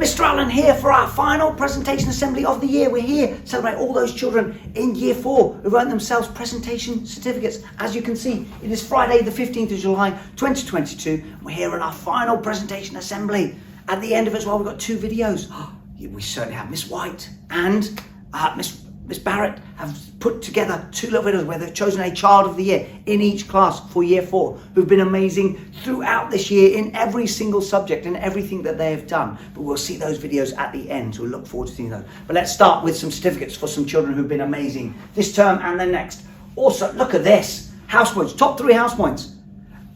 Mr. Allen here for our final presentation assembly of the year. We're here to celebrate all those children in Year 4 who've earned themselves presentation certificates. As you can see, it is Friday the 15th of July 2022. We're here at our final presentation assembly. At the end of it as well, we've got 2 videos. We certainly have Miss White and Miss Barrett have put together 2 little videos where they've chosen a child of the year in each class for Year 4 who've been amazing throughout this year in every single subject and everything that they have done. But we'll see those videos at the end, so we'll look forward to seeing those. But let's start with some certificates for some children who've been amazing this term and then next. Also, look at this. House points, top 3 house points.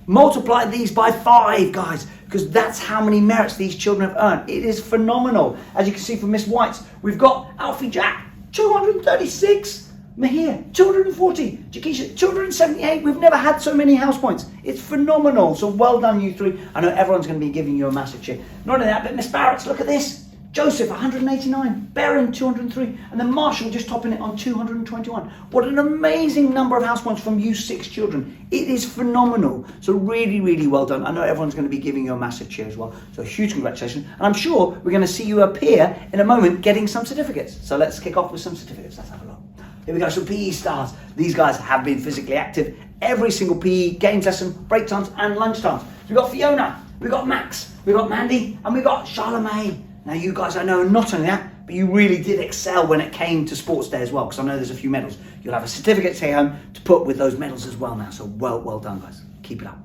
Multiply these by 5, guys, because that's how many merits these children have earned. It is phenomenal. As you can see from Miss White's, we've got Alfie Jack, 236, Mahir, 240, Jakisha, 278. We've never had so many house points. It's phenomenal. So well done, you 3. I know everyone's going to be giving you a massive cheer. Not only that, but Miss Barrett's, look at this. Joseph, 189, Berin, 203, and then Marshall just topping it on 221. What an amazing number of house points from you 6 children. It is phenomenal. So really, really well done. I know everyone's going to be giving you a massive cheer as well. So huge congratulations. And I'm sure we're going to see you up here in a moment getting some certificates. So let's kick off with some certificates. Let's have a look. Here we go, some PE stars. These guys have been physically active every single PE, games lesson, break times and lunch times. So we've got Fiona, we've got Max, we've got Mandy, and we've got Charlemagne. Now you guys, I know, not only that, but you really did excel when it came to sports day as well, because I know there's a few medals. You'll have a certificate to take home to put with those medals as well now. So well done, guys. Keep it up.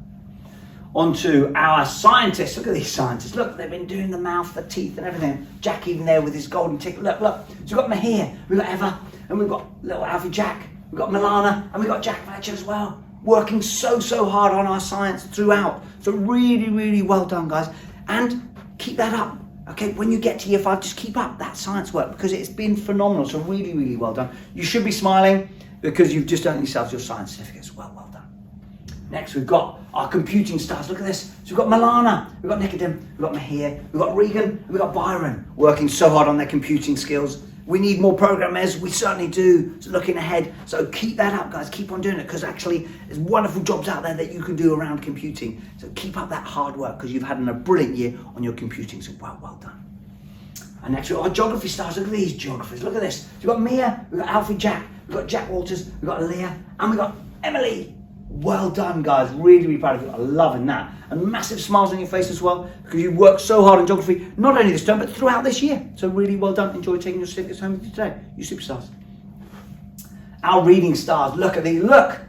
On to our scientists. Look at these scientists. Look, they've been doing the mouth, the teeth and everything. Jack even there with his golden ticket. Look. So we've got Mahir, we've got Eva, and we've got little Alfie Jack, we've got Milana, and we've got Jack Fletcher as well. Working so hard on our science throughout. So really, really well done, guys. And keep that up. Okay, when you get to Year 5, just keep up that science work because it's been phenomenal. So really, really well done. You should be smiling because you've just earned yourselves your science certificates. Well done. Next, we've got our computing stars. Look at this. So we've got Milana, we've got Nicodim, we've got Mahir, we've got Regan, and we've got Byron working so hard on their computing skills. We need more programmers, we certainly do, so looking ahead. So keep that up, guys, keep on doing it, because actually there's wonderful jobs out there that you can do around computing. So keep up that hard work, because you've had a brilliant year on your computing, so well done. And next we've got our geography stars. Look at these geographers, look at this. So we've got Mia, we've got Alfie Jack, we've got Jack Walters, we've got Leah, and we've got Emily. Well done, guys, really, really proud of you. I'm loving that. And massive smiles on your face as well, because you've worked so hard in geography, not only this term, but throughout this year. So really well done. Enjoy taking your certificates home with you today. You superstars. Our reading stars, look at these, look,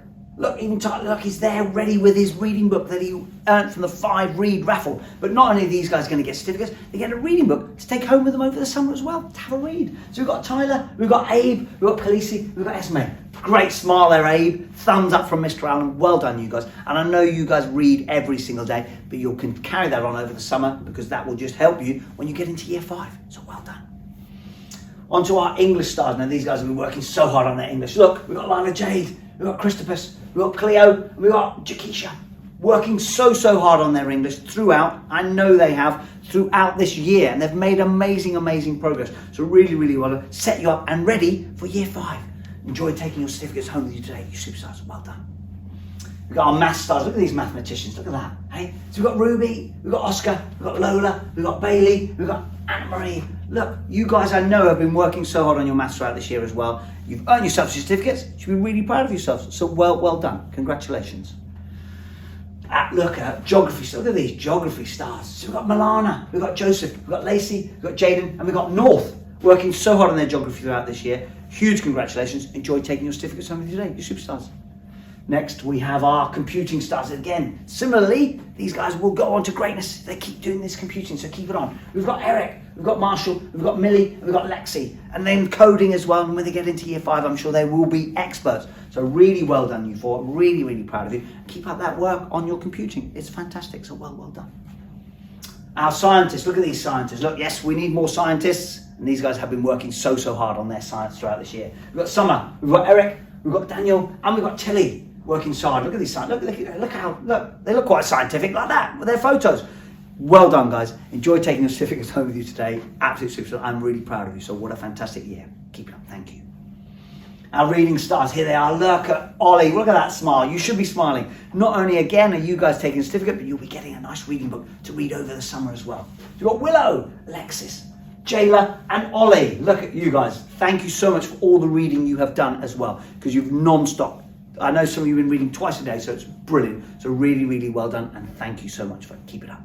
even Tyler, look, he's there ready with his reading book that he earned from the 5 read raffle. But not only are these guys going to get certificates, they get a reading book to take home with them over the summer as well, to have a read. So we've got Tyler, we've got Abe, we've got Khaleesi, we've got Esme. Great smile there, Abe. Thumbs up from Mr. Allen. Well done, you guys. And I know you guys read every single day, but you can carry that on over the summer because that will just help you when you get into Year 5. So well done. On to our English stars. Now, these guys have been working so hard on their English. Look, we've got Lila Jade, we've got Christopus, we've got Cleo, and we've got Jakisha. Working so hard on their English throughout. I know they have throughout this year, and they've made amazing progress. So really, really well done. Set you up and ready for Year 5. Enjoy taking your certificates home with you today. You superstars, well done. We've got our math stars. Look at these mathematicians. Look at that. Hey, so we've got Ruby, we've got Oscar, we've got Lola, we've got Bailey, we've got Anna Marie. Look, you guys I know have been working so hard on your maths throughout this year as well. You've earned yourself certificates. You should be really proud of yourselves. So well done. Congratulations. Look at geography stars. Look at these geography stars. So we've got Milana, we've got Joseph, we've got Lacey, we've got Jaden, and we've got North working so hard on their geography throughout this year. Huge congratulations. Enjoy taking your certificates home with you today. You superstars. Next, we have our computing stars again. Similarly, these guys will go on to greatness. They keep doing this computing, so keep it on. We've got Eric, we've got Marshall, we've got Millie, and we've got Lexi. And then coding as well. And when they get into Year 5, I'm sure they will be experts. So really well done, you 4. Really, really proud of you. Keep up that work on your computing. It's fantastic, so well done. Our scientists, look at these scientists. Look, yes, we need more scientists. And these guys have been working so hard on their science throughout this year. We've got Summer, we've got Eric, we've got Daniel, and we've got Tilly working so hard. Look at these scientists. Look, they look quite scientific like that with their photos. Well done, guys. Enjoy taking your certificates home with you today. Absolute superstar. I'm really proud of you. So what a fantastic year. Keep it up. Thank you. Our reading stars, here they are. Look at Ollie, look at that smile. You should be smiling. Not only again are you guys taking a certificate, but you'll be getting a nice reading book to read over the summer as well. You've got Willow, Alexis, Jayla and Ollie. Look at you guys. Thank you so much for all the reading you have done as well, because you've non-stop. I know some of you have been reading twice a day, so it's brilliant. So really, really well done, and thank you so much for it. Keep it up.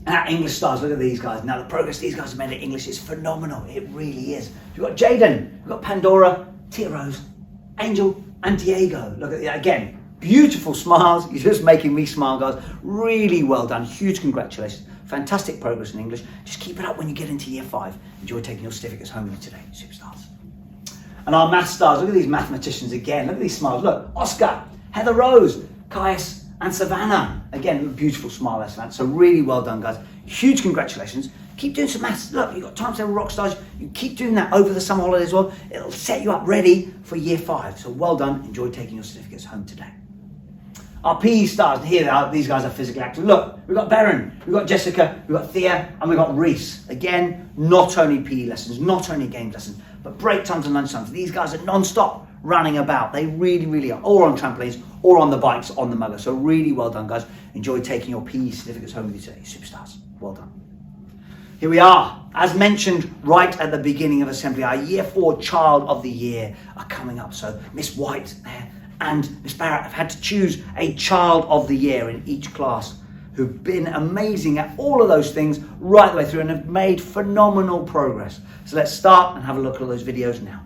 And our English stars, look at these guys. Now the progress these guys have made at English is phenomenal. It really is. You've got Jaden, you've got Pandora, Tia Rose, Angel and Diego. Look at that again. Beautiful smiles. You're just making me smile, guys. Really well done. Huge congratulations. Fantastic progress in English. Just keep it up when you get into year 5. Enjoy taking your certificates home with you today, superstars. And our math stars, look at these mathematicians again. Look at these smiles. Look, Oscar, Heather Rose, Caius and Savannah. Again, beautiful smile there, Savannah. So really well done, guys. Huge congratulations. Keep doing some maths. Look, you've got timetable rock stars. You keep doing that over the summer holidays as well. It'll set you up ready for year 5. So well done. Enjoy taking your certificates home today. Our PE stars, here they are. These guys are physically active. Look, we've got Beren, we've got Jessica, we've got Thea, and we've got Reese. Again, not only PE lessons, not only games lessons, but break times and lunch times. These guys are non-stop running about. They really, really are. Or on trampolines, or on the bikes, on the mugger. So really well done, guys. Enjoy taking your PE certificates home with you today. Superstars, well done. Here we are. As mentioned right at the beginning of assembly, our year 4 child of the year are coming up. So Miss White there and Miss Barrett have had to choose a child of the year in each class who've been amazing at all of those things right the way through and have made phenomenal progress. So let's start and have a look at all those videos now.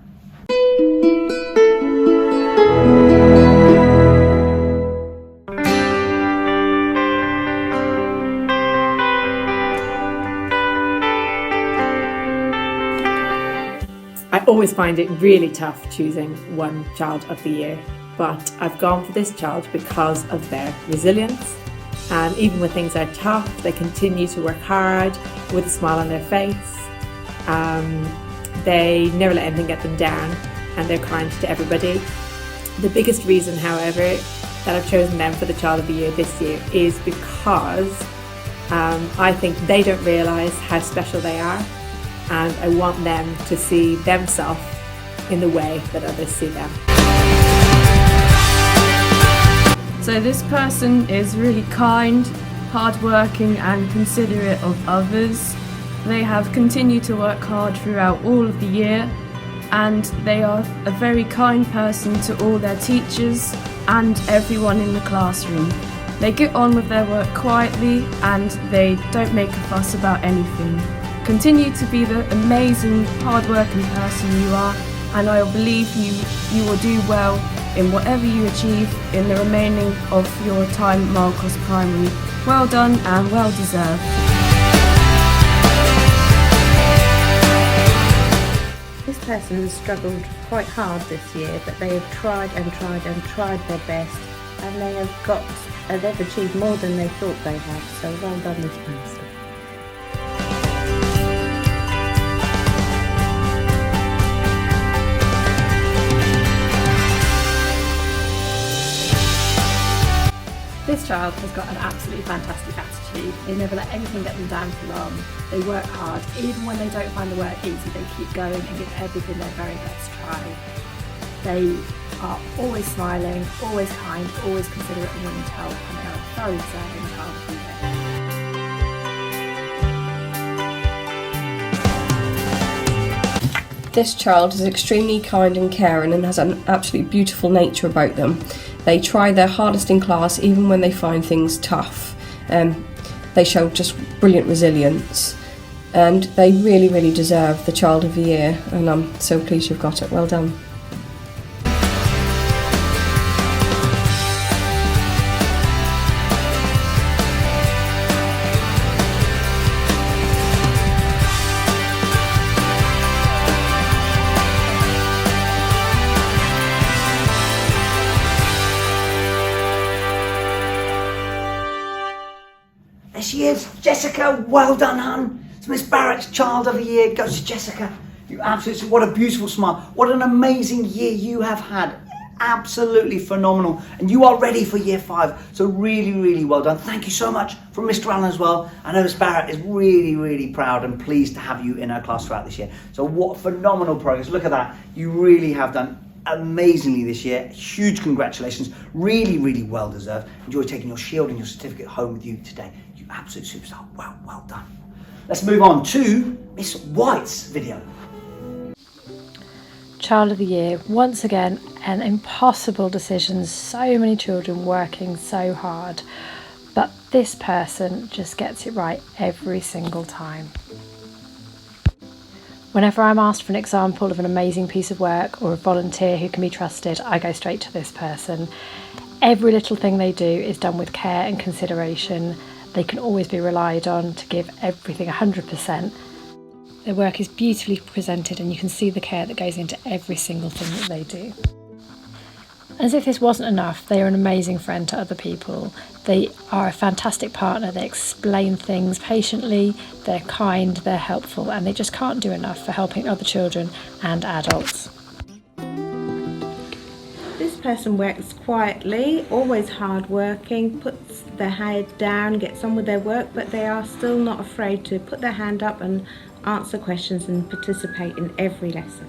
I always find it really tough choosing one child of the year, but I've gone for this child because of their resilience. And even when things are tough, they continue to work hard with a smile on their face. They never let anything get them down, and they're kind to everybody. The biggest reason, however, that I've chosen them for the child of the year this year is because I think they don't realise how special they are, and I want them to see themselves in the way that others see them. So this person is really kind, hardworking and considerate of others. They have continued to work hard throughout all of the year, and they are a very kind person to all their teachers and everyone in the classroom. They get on with their work quietly and they don't make a fuss about anything. Continue to be the amazing, hardworking person you are, and I believe you will do well in whatever you achieve in the remaining of your time at Marlcross Primary. Well done and well deserved. This person has struggled quite hard this year, but they have tried and tried and tried their best, and they've achieved more than they thought they had. So well done, this person. This child has got an absolutely fantastic attitude. They never let anything get them down for long. They work hard. Even when they don't find the work easy, they keep going and give everything their very best try. They are always smiling, always kind, always considerate and willing to help, and they are a very deserving child of the year. This child is extremely kind and caring and has an absolutely beautiful nature about them. They try their hardest in class even when they find things tough. They show just brilliant resilience, and they really, really deserve the Child of the Year, and I'm so pleased you've got it. Well done. There she is, Jessica, well done, hun. It's Miss Barrett's Child of the Year, goes to Jessica. You absolutely, what a beautiful smile. What an amazing year you have had. absolutely phenomenal. And you are ready for year 5. So really, really well done. Thank you so much from Mr. Allen as well. I know Miss Barrett is really, really proud and pleased to have you in her class throughout this year. So what phenomenal progress. Look at that. You really have done amazingly this year. Huge congratulations. Really, really well deserved. Enjoy taking your shield and your certificate home with you today. You absolute superstar. Well done. Let's move on to Miss White's video. Child of the Year, once again, an impossible decision. So many children working so hard, but this person just gets it right every single time. Whenever I'm asked for an example of an amazing piece of work or a volunteer who can be trusted, I go straight to this person. Every little thing they do is done with care and consideration. They can always be relied on to give everything 100%. Their work is beautifully presented and you can see the care that goes into every single thing that they do. As if this wasn't enough, they are an amazing friend to other people. They are a fantastic partner. They explain things patiently, they're kind, they're helpful, and they just can't do enough for helping other children and adults. This person works quietly, always hardworking, puts their head down, gets on with their work, but they are still not afraid to put their hand up and answer questions and participate in every lesson.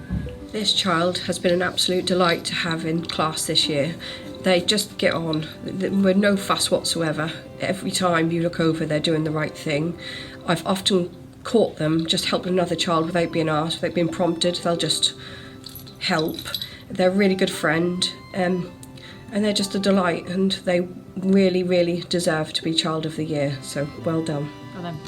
This child has been an absolute delight to have in class this year. They just get on with no fuss whatsoever. Every time you look over, they're doing the right thing. I've often caught them just helping another child without being asked, without being prompted. They'll just help. They're a really good friend, and they're just a delight, and they really, really deserve to be Child of the Year. So well done. Well done.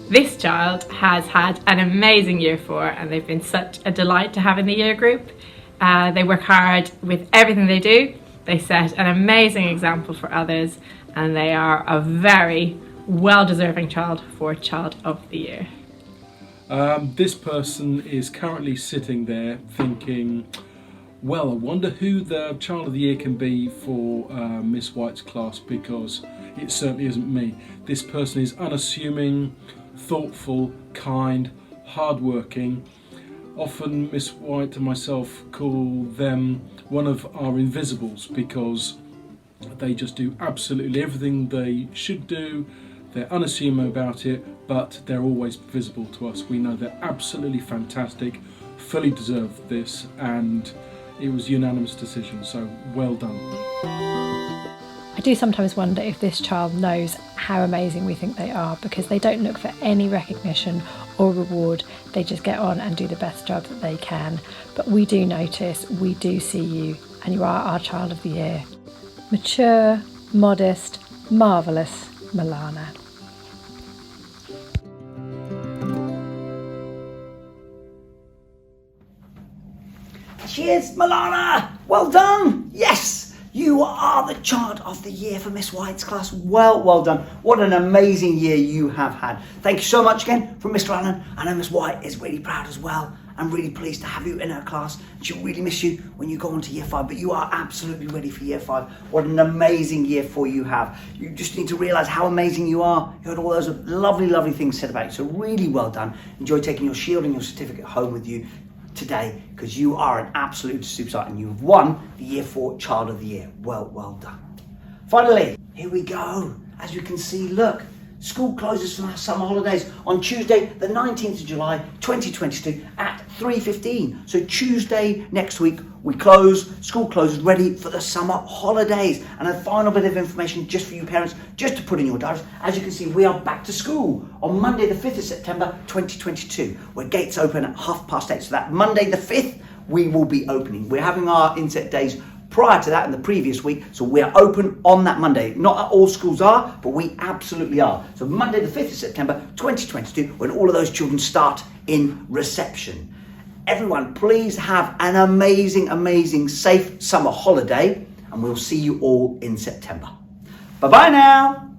This child has had an amazing year 4 and they've been such a delight to have in the year group. They work hard with everything they do. They set an amazing example for others and they are a very well-deserving child for Child of the Year. This person is currently sitting there thinking, well, I wonder who the Child of the Year can be for Miss White's class, because it certainly isn't me. This person is unassuming, thoughtful, kind, hardworking. Often Miss White and myself call them one of our invisibles because they just do absolutely everything they should do. They're unassuming about it, but they're always visible to us. We know they're absolutely fantastic, fully deserve this, and it was a unanimous decision, so well done. I do sometimes wonder if this child knows how amazing we think they are, because they don't look for any recognition or reward. They just get on and do the best job that they can. But we do notice, we do see you, and you are our Child of the Year. Mature, modest, marvellous Milana. Cheers, Milana! Well done! Yes! You are the Child of the Year for Miss White's class. Well done. What an amazing year you have had. Thank you so much again from Mr. Allen. I know Miss White is really proud as well. I'm really pleased to have you in her class. She'll really miss you when you go on to year 5, but you are absolutely ready for year 5. What an amazing year 4 you have. You just need to realise how amazing you are. You heard all those lovely things said about you, so really well done. Enjoy taking your shield and your certificate home with you today, because you are an absolute superstar and you've won the year 4 Child of the Year. Well done. Finally, here we go. As you can see, look, school closes for our summer holidays on Tuesday the 19th of July 2022 at 3:15. So Tuesday next week we close, school closes, ready for the summer holidays. And a final bit of information just for you parents, just to put in your diaries. As you can see, we are back to school on Monday the 5th of September 2022, where gates open at 8:30. So that Monday the 5th we will be opening. We're having our inset days prior to that in the previous week, so we are open on that Monday. Not all schools are, but we absolutely are. So Monday the 5th of September 2022, when all of those children start in reception. Everyone, please have an amazing, safe summer holiday, and we'll see you all in September. Bye-bye now.